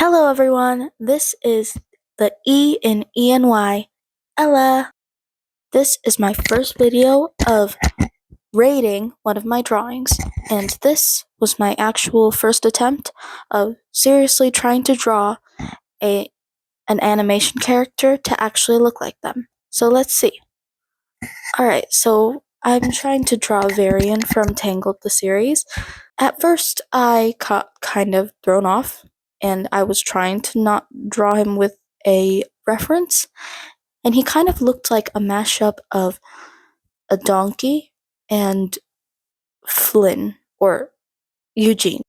Hello everyone, this is the E in ENY, Ella. This is my first video of rating one of my drawings, and this was my actual first attempt of seriously trying to draw an animation character to actually look like them. So let's see. Alright, so I'm trying to draw Varian from Tangled the series. At first, I got kind of thrown off, and I was trying to not draw him with a reference, and he kind of looked like a mashup of a donkey and Flynn, or Eugene.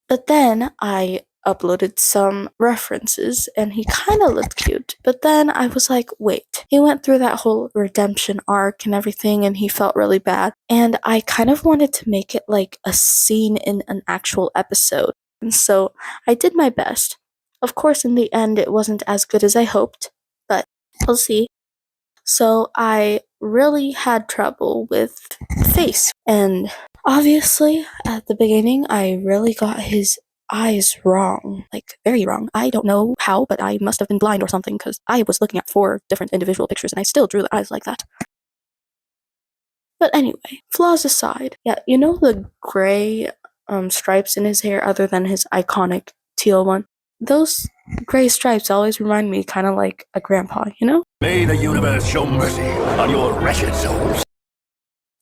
But then I uploaded some references and he kind of looked cute. But then I was like, wait, he went through that whole redemption arc and everything and he felt really bad. And I kind of wanted to make it like a scene in an actual episode. And so I did my best. Of course, in the end, it wasn't as good as I hoped, but we'll see. So I really had trouble with the face. And obviously, at the beginning, I really got his eyes wrong. Like, very wrong. I don't know how, but I must have been blind or something, because I was looking at 4 different individual pictures and I still drew the eyes like that. But anyway, flaws aside, yeah, you know the gray stripes in his hair other than his iconic teal one? Those gray stripes always remind me kind of like a grandpa, you know? May the universe show mercy on your wretched souls.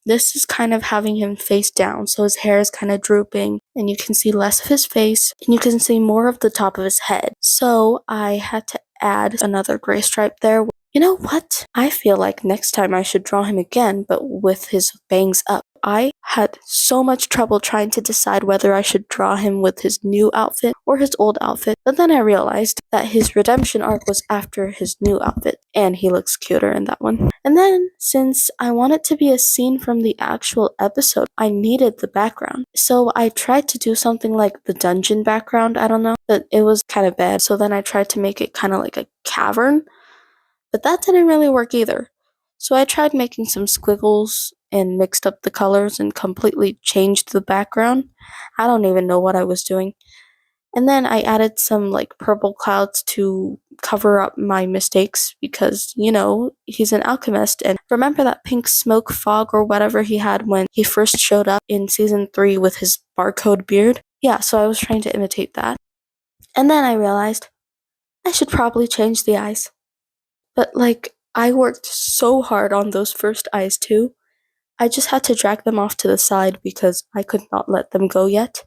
This is kind of having him face down, so his hair is kind of drooping, and you can see less of his face, and you can see more of the top of his head. So I had to add another gray stripe there. You know what? I feel like next time I should draw him again, but with his bangs up. I had so much trouble trying to decide whether I should draw him with his new outfit or his old outfit, but then I realized that his redemption arc was after his new outfit, and he looks cuter in that one. And then, since I want it to be a scene from the actual episode, I needed the background. So I tried to do something like the dungeon background, I don't know, but it was kind of bad, so then I tried to make it kind of like a cavern, but that didn't really work either. So I tried making some squiggles and mixed up the colors and completely changed the background. I don't even know what I was doing. And then I added some like purple clouds to cover up my mistakes because, you know, he's an alchemist. And remember that pink smoke fog or whatever he had when he first showed up in season 3 with his barcode beard? Yeah, so I was trying to imitate that. And then I realized I should probably change the eyes. But like, I worked so hard on those first eyes too. I just had to drag them off to the side because I could not let them go yet.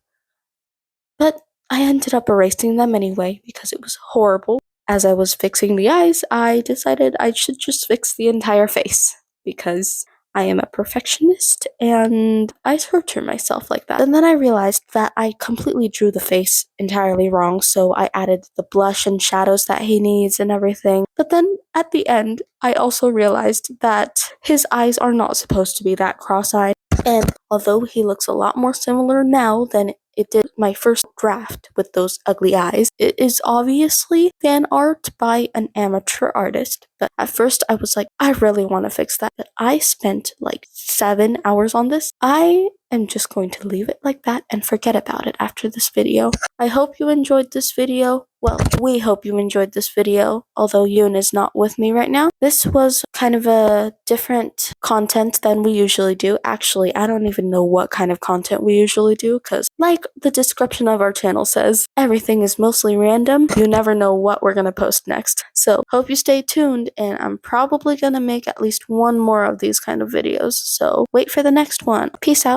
But I ended up erasing them anyway because it was horrible. As I was fixing the eyes, I decided I should just fix the entire face because I am a perfectionist and I torture myself like that. And then I realized that I completely drew the face entirely wrong, so I added the blush and shadows that he needs and everything. But then at the end, I also realized that his eyes are not supposed to be that cross-eyed. And although he looks a lot more similar now than it did my first draft with those ugly eyes, it is obviously fan art by an amateur artist. But at first I was like, I really want to fix that. But I spent like 7 hours on this. I am just going to leave it like that and forget about it after this video. I hope you enjoyed this video. Well, we hope you enjoyed this video, although Yoon is not with me right now. This was kind of a different content than we usually do. Actually, I don't even know what kind of content we usually do, because like the description of our channel says, everything is mostly random. You never know what we're gonna post next. So, hope you stay tuned, and I'm probably gonna make at least one more of these kind of videos, so wait for the next one. Peace out.